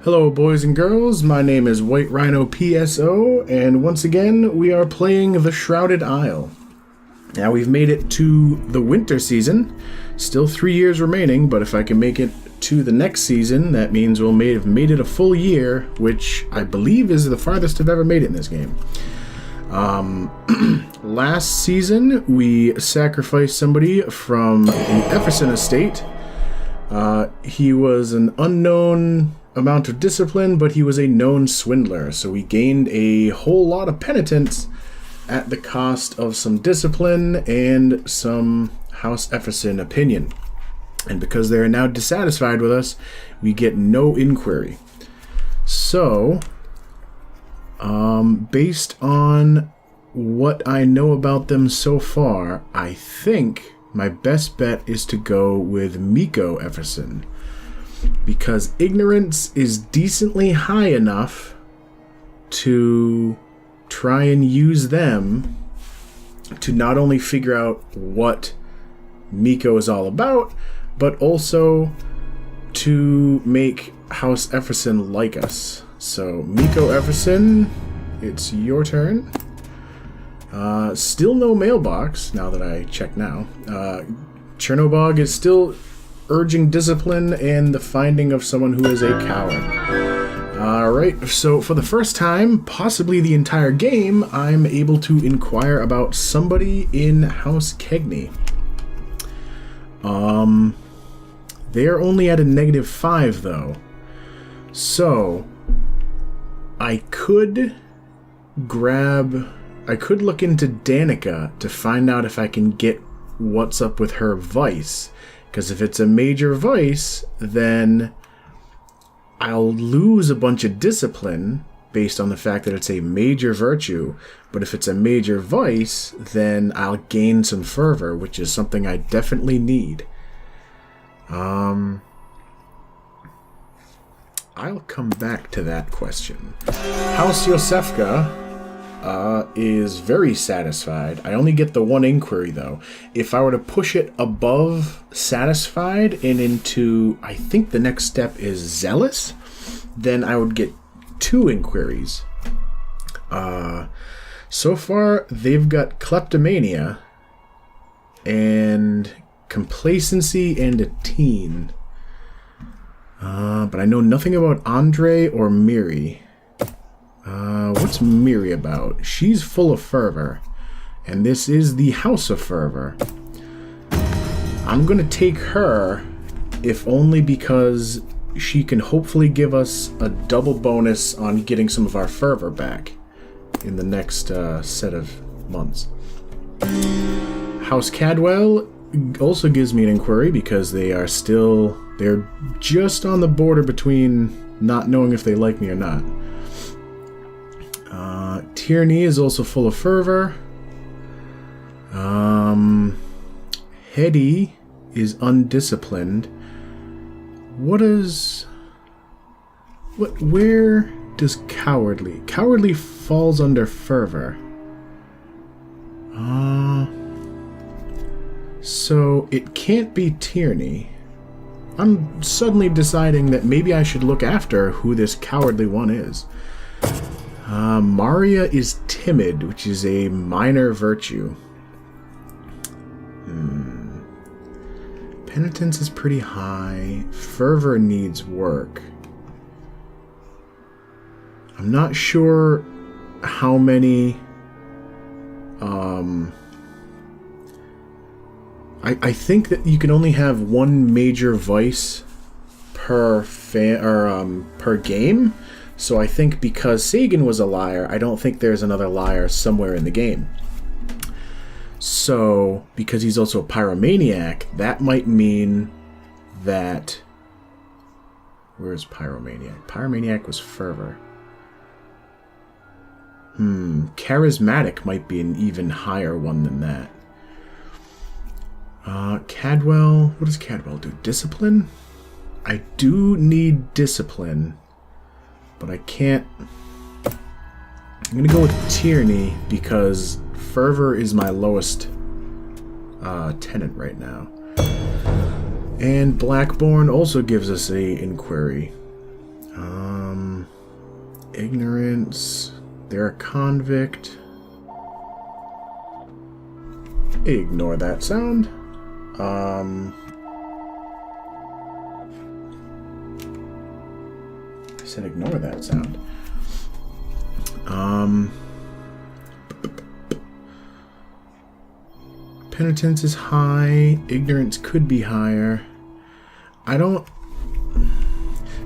Hello boys and girls, my name is White Rhino PSO, and once again we are playing the Shrouded Isle. Now we've made it to the winter season, still 3 years remaining, but if I can make it to the next season, that means we'll have made it a full year, which I believe is the farthest I've ever made it in this game. Last season we sacrificed somebody from the Efferson estate. He was an unknown amount of discipline, but he was a known swindler, so we gained a whole lot of penitence at the cost of some discipline and some House Efferson opinion. And because they are now dissatisfied with us, we get no inquiry. So, based on what I know about them so far, I think my best bet is to go with Miko Efferson, because ignorance is decently high enough to try and use them to not only figure out what Miko is all about, but also to make House Efferson like us. So, Miko Efferson, it's your turn. Still no mailbox, now that I check now. Chernobog is still urging discipline and the finding of someone who is a coward. Alright, so for the first time, possibly the entire game, I'm able to inquire about somebody in House Kegney. They are only at a -5 though. So, I could look into Danica to find out if I can get what's up with her vice. Because if it's a major vice, then I'll lose a bunch of discipline based on the fact that it's a major virtue. But if it's a major vice, then I'll gain some fervor, which is something I definitely need. I'll come back to that question. House Yosefka is very satisfied. I only get the one inquiry though. If I were to push it above satisfied and into, I think the next step is zealous, then I would get 2 inquiries. So far they've got kleptomania and complacency and a teen. But I know nothing about Andre or Miri. What's Miri about? She's full of fervor, and this is the House of Fervor. I'm gonna take her, if only because she can hopefully give us a double bonus on getting some of our fervor back in the next set of months. House Cadwell also gives me an inquiry because they're just on the border between not knowing if they like me or not. Tierney is also full of fervor. Hetty is undisciplined. Where does cowardly? Cowardly falls under fervor. So it can't be Tierney. I'm suddenly deciding that maybe I should look after who this cowardly one is. Maria is timid, which is a minor virtue. Penitence is pretty high. Fervor needs work. I'm not sure how many... I think that you can only have one major vice per per game. So I think because Sagan was a liar, I don't think there's another liar somewhere in the game. So, because he's also a pyromaniac, that might mean that... Where's pyromaniac? Pyromaniac was fervor. Charismatic might be an even higher one than that. Cadwell... What does Cadwell do? Discipline? I do need discipline. But I can't... I'm going to go with Tierney because fervor is my lowest tenet right now. And Blackborn also gives us a inquiry. Ignorance. They're a convict. Ignore that sound. I said ignore that sound. Penitence is high. Ignorance could be higher. I don't...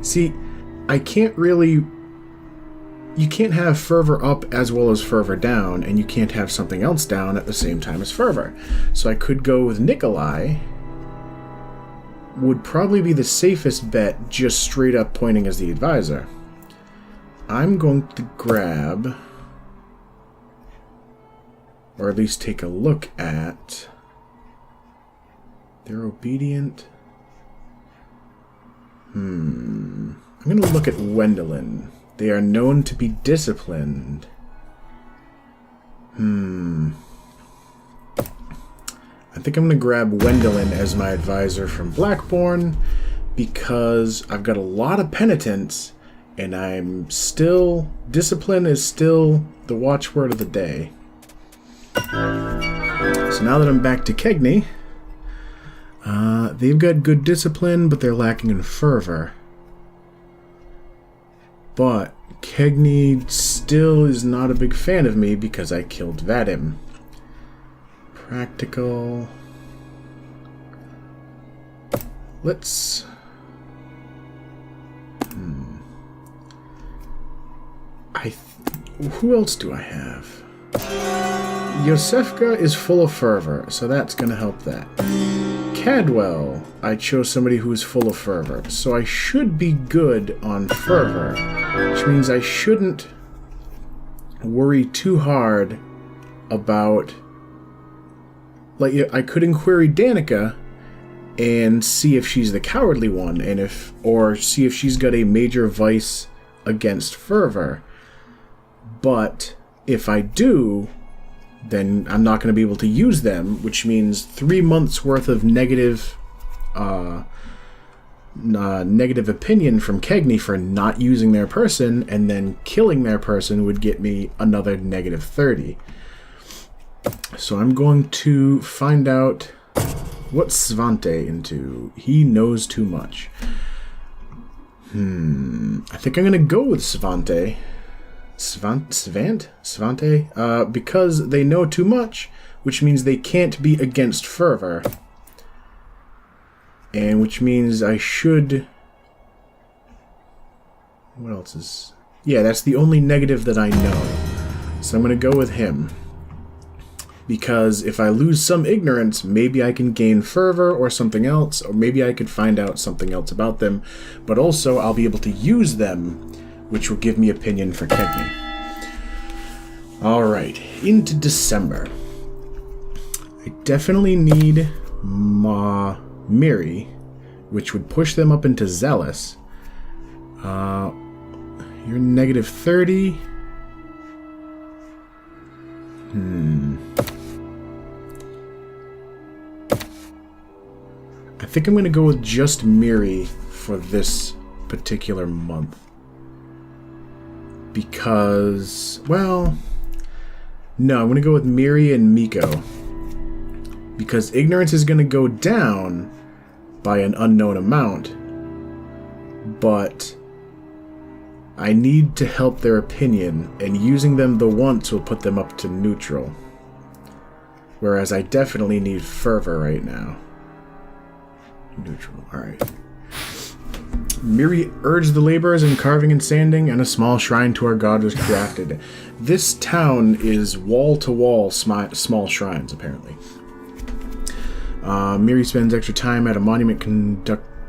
See, I can't really... You can't have fervor up as well as fervor down, and you can't have something else down at the same time as fervor. So I could go with Nikolai. Would probably be the safest bet, just straight up pointing as the advisor. I'm going to grab, or at least take a look at, they're obedient. I'm going to look at Wendelin. They are known to be disciplined. I think I'm going to grab Wendelin as my advisor from Blackbourne because I've got a lot of penitence and I'm still... Discipline is still the watchword of the day. So now that I'm back to Kegney, they've got good discipline, but they're lacking in fervor. But Kegney still is not a big fan of me because I killed Vadim. Practical. Let's... Who else do I have? Yosefka is full of fervor, so that's going to help that. Cadwell, I chose somebody who is full of fervor, so I should be good on fervor, which means I shouldn't worry too hard about... Like, I could inquiry Danica and see if she's the cowardly one, and or see if she's got a major vice against fervor. But if I do, then I'm not going to be able to use them, which means 3 months worth of negative opinion from Kegney for not using their person, and then killing their person would get me another negative 30. So I'm going to find out what's Svante into. He knows too much. I think I'm going to go with Svante. Svante? Because they know too much, which means they can't be against fervor. And which means I should... What else is... Yeah, that's the only negative that I know. So I'm going to go with him. Because if I lose some ignorance, maybe I can gain fervor or something else, or maybe I could find out something else about them. But also, I'll be able to use them, which will give me opinion for Kegney. Alright, into December. I definitely need Miri, which would push them up into Zealous. You're negative 30. I think I'm going to go with just Miri for this particular month. Because, well... No, I'm going to go with Miri and Miko. Because ignorance is going to go down by an unknown amount. But I need to help their opinion, and using them the once will put them up to neutral. Whereas I definitely need fervor right now. Neutral, alright. Miri urged the laborers in carving and sanding, and a small shrine to our god was crafted. This town is wall-to-wall small shrines, apparently. Miri spends extra time at a monument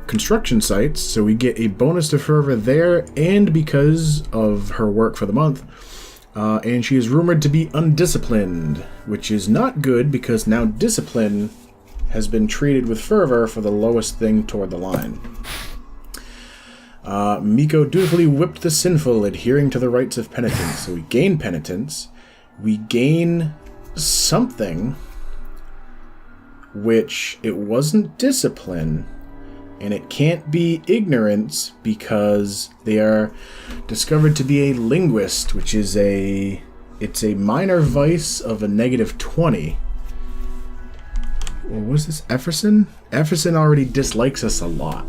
construction sites, so we get a bonus to fervor there, and because of her work for the month. And she is rumored to be undisciplined, which is not good, because now discipline has been treated with fervor for the lowest thing toward the line. Miko dutifully whipped the sinful, adhering to the rites of penitence. So we gain penitence. We gain something, which it wasn't discipline, And it can't be ignorance because they are discovered to be a linguist, which is it's a minor vice of a -20. What was this? Efferson? Efferson already dislikes us a lot.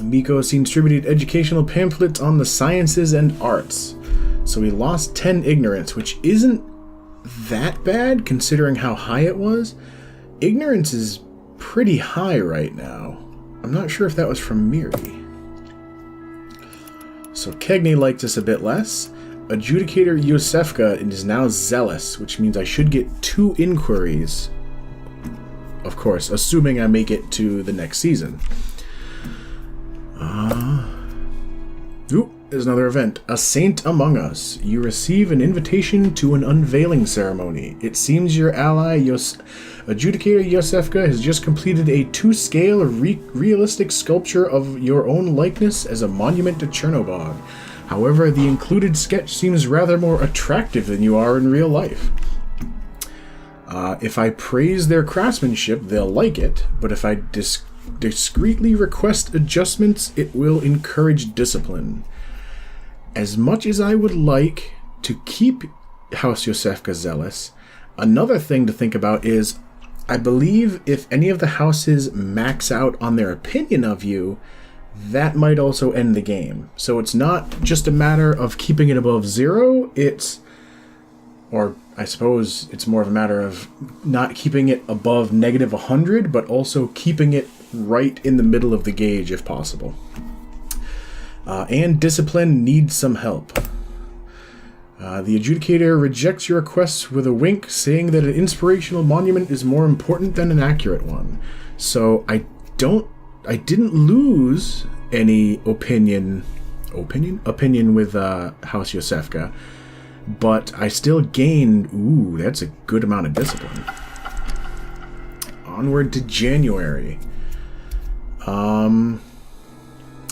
Miko has seen distributed educational pamphlets on the sciences and arts. So we lost 10 ignorance, which isn't that bad considering how high it was. Ignorance is pretty high right now. I'm not sure if that was from Miri. So Kegney liked us a bit less. Adjudicator Yosefka is now zealous, which means I should get 2 inquiries. Of course, assuming I make it to the next season. There's another event. A Saint Among Us. You receive an invitation to an unveiling ceremony. It seems your ally, Adjudicator Yosefka, has just completed a 2-scale realistic sculpture of your own likeness as a monument to Chernobog. However, the included sketch seems rather more attractive than you are in real life. If I praise their craftsmanship, they'll like it, but if I discreetly request adjustments, it will encourage discipline. As much as I would like to keep House Yosefka zealous, another thing to think about is, I believe if any of the houses max out on their opinion of you, that might also end the game. So it's not just a matter of keeping it above 0, or I suppose it's more of a matter of not keeping it above -100, but also keeping it right in the middle of the gauge if possible. And discipline needs some help. The Adjudicator rejects your requests with a wink, saying that an inspirational monument is more important than an accurate one. So I didn't lose any opinion with House Yosefka, but I still gained, that's a good amount of discipline. Onward to January.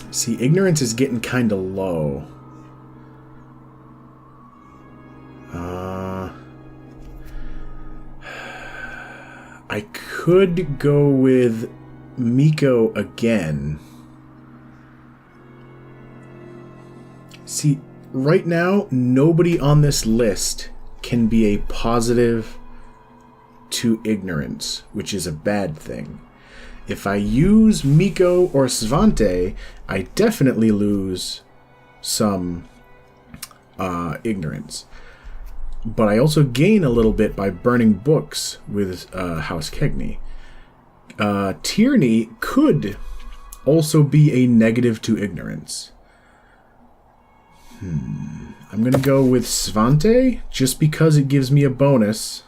See, ignorance is getting kind of low. I could go with Miko again. See, right now, nobody on this list can be a positive to ignorance, which is a bad thing. If I use Miko or Svante, I definitely lose some ignorance. But I also gain a little bit by burning books with House Kegney. Tierney could also be a negative to ignorance. I'm going to go with Svante, just because it gives me a bonus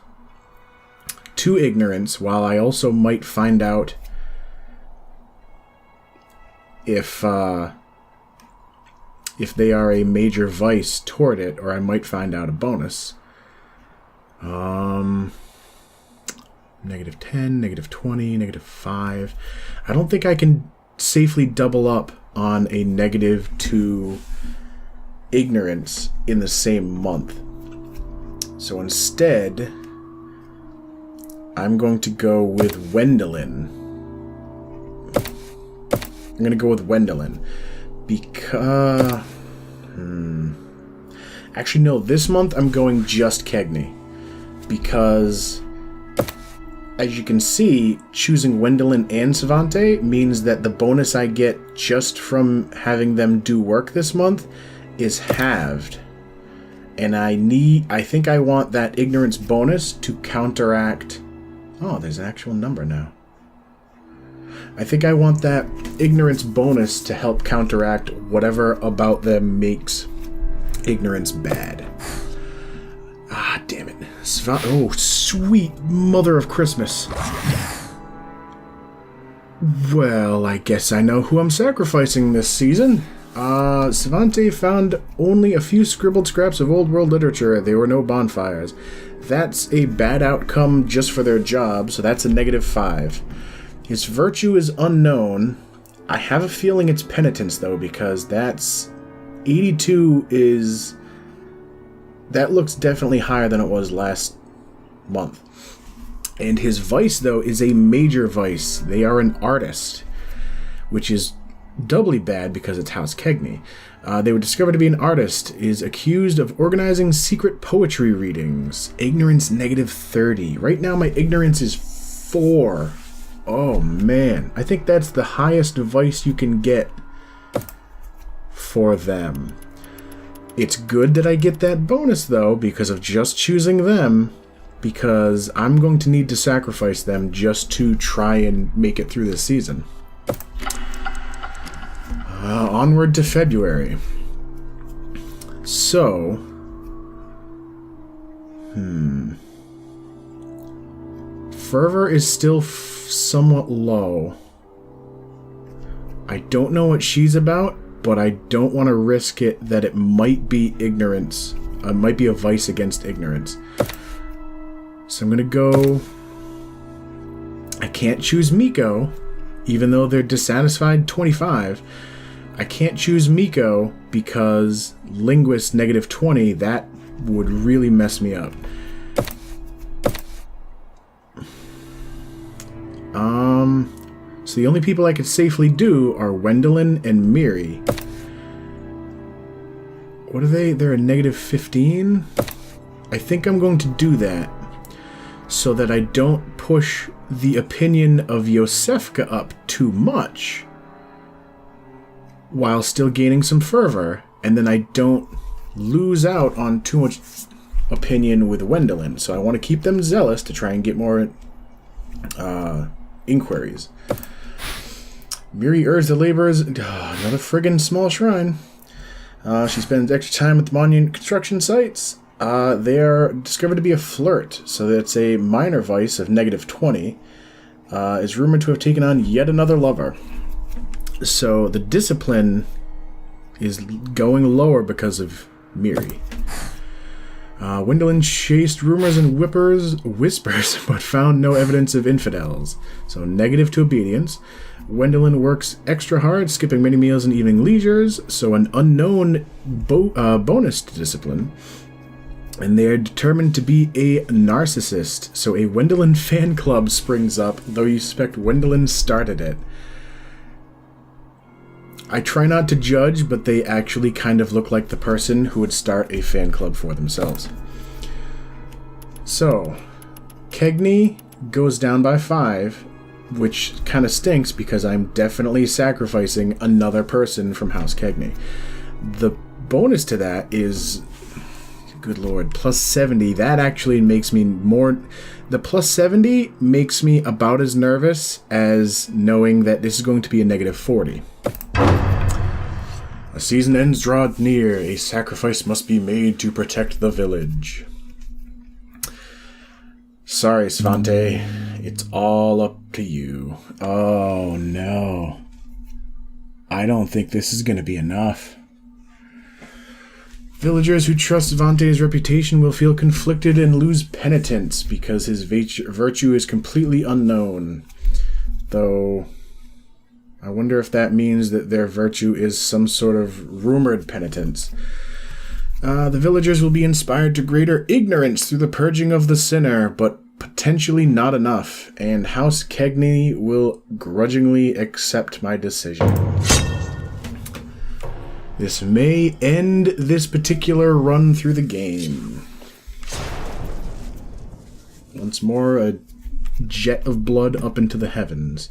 to ignorance, while I also might find out if they are a major vice toward it, or I might find out a bonus. -10, -20, -5. I don't think I can safely double up on a negative to ignorance in the same month. So instead, I'm going to go with Wendelin. I'm going to go with Wendelin because... Actually, no, this month I'm going just Kegney. Because, as you can see, choosing Wendelin and Svante means that the bonus I get just from having them do work this month is halved. And I think I want that ignorance bonus to counteract... Oh, there's an actual number now. I think I want that ignorance bonus to help counteract whatever about them makes ignorance bad. Ah, damn it. Oh, sweet mother of Christmas. Well, I guess I know who I'm sacrificing this season. Svante found only a few scribbled scraps of old world literature. There were no bonfires. That's a bad outcome just for their job, so that's a -5. His virtue is unknown. I have a feeling it's penitence, though, because that's... 82 is... That looks definitely higher than it was last month. And his vice, though, is a major vice. They are an artist. which is doubly bad because it's House Kegney. They were discovered to be an artist, is accused of organizing secret poetry readings. Ignorance -30. Right now my ignorance is 4. Oh man, I think that's the highest vice you can get for them. It's good that I get that bonus though because of just choosing them, because I'm going to need to sacrifice them just to try and make it through this season. Onward to February. So, fervor is still somewhat low. I don't know what she's about, but I don't want to risk it that it might be ignorance. It might be a vice against ignorance. So I'm going to go... I can't choose Miko, even though they're dissatisfied 25. I can't choose Miko because linguist -20, that would really mess me up. So the only people I could safely do are Wendelin and Miri. What are they? They're a -15? I think I'm going to do that so that I don't push the opinion of Yosefka up too much while still gaining some fervor, and then I don't lose out on too much opinion with Wendelin. So I want to keep them zealous to try and get more inquiries. Miri urged the laborers... another friggin' small shrine. She spends extra time at the monument construction sites. They are discovered to be a flirt, so that's a minor vice of -20. Is rumored to have taken on yet another lover. So the discipline is going lower because of Miri. Wendelin chased rumors and whispers, but found no evidence of infidels. So negative to obedience. Wendelin works extra hard, skipping many meals and evening leisures, so an unknown bonus to discipline. And they are determined to be a narcissist, so a Wendelin fan club springs up, though you suspect Wendelin started it. I try not to judge, but they actually kind of look like the person who would start a fan club for themselves. So, Kegney goes down by 5, which kind of stinks because I'm definitely sacrificing another person from House Kegney. The bonus to that is, good lord, +70. That actually makes me more... The +70 makes me about as nervous as knowing that this is going to be a -40. A season ends draw near. A sacrifice must be made to protect the village. Sorry, Svante. It's all up to you. Oh, no. I don't think this is going to be enough. Villagers who trust Svante's reputation will feel conflicted and lose penitence because his virtue is completely unknown. Though, I wonder if that means that their virtue is some sort of rumored penitence. The villagers will be inspired to greater ignorance through the purging of the sinner, but potentially not enough, and House Kegney will grudgingly accept my decision. This may end this particular run through the game. Once more, a jet of blood up into the heavens.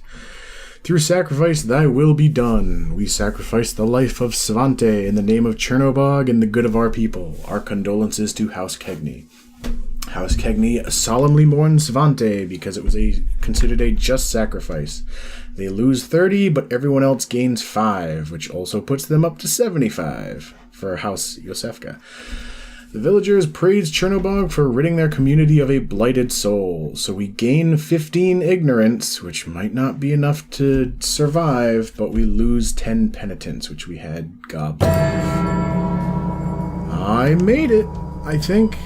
Through sacrifice, thy will be done. We sacrifice the life of Svante in the name of Chernobog and the good of our people. Our condolences to House Kegney. House Kegney solemnly mourns Svante because it was considered a just sacrifice. They lose 30, but everyone else gains 5, which also puts them up to 75 for House Yosefka. The villagers praise Chernobog for ridding their community of a blighted soul, so we gain 15 ignorance, which might not be enough to survive, but we lose 10 penitence, which we had gobs of. I made it, I think.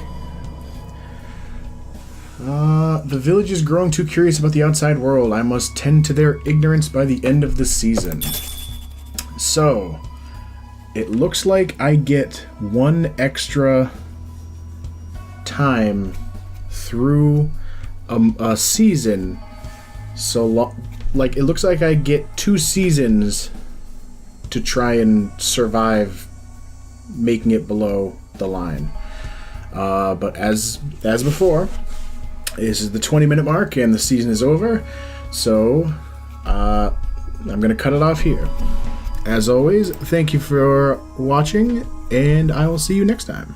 The village is growing too curious about the outside world. I must tend to their ignorance by the end of the season. So, it looks like I get 1 extra time through a season, so like, it looks like I get 2 seasons to try and survive making it below the line. But as before, this is the 20-minute mark and the season is over. So I'm going to cut it off here. As always, thank you for watching, and I will see you next time.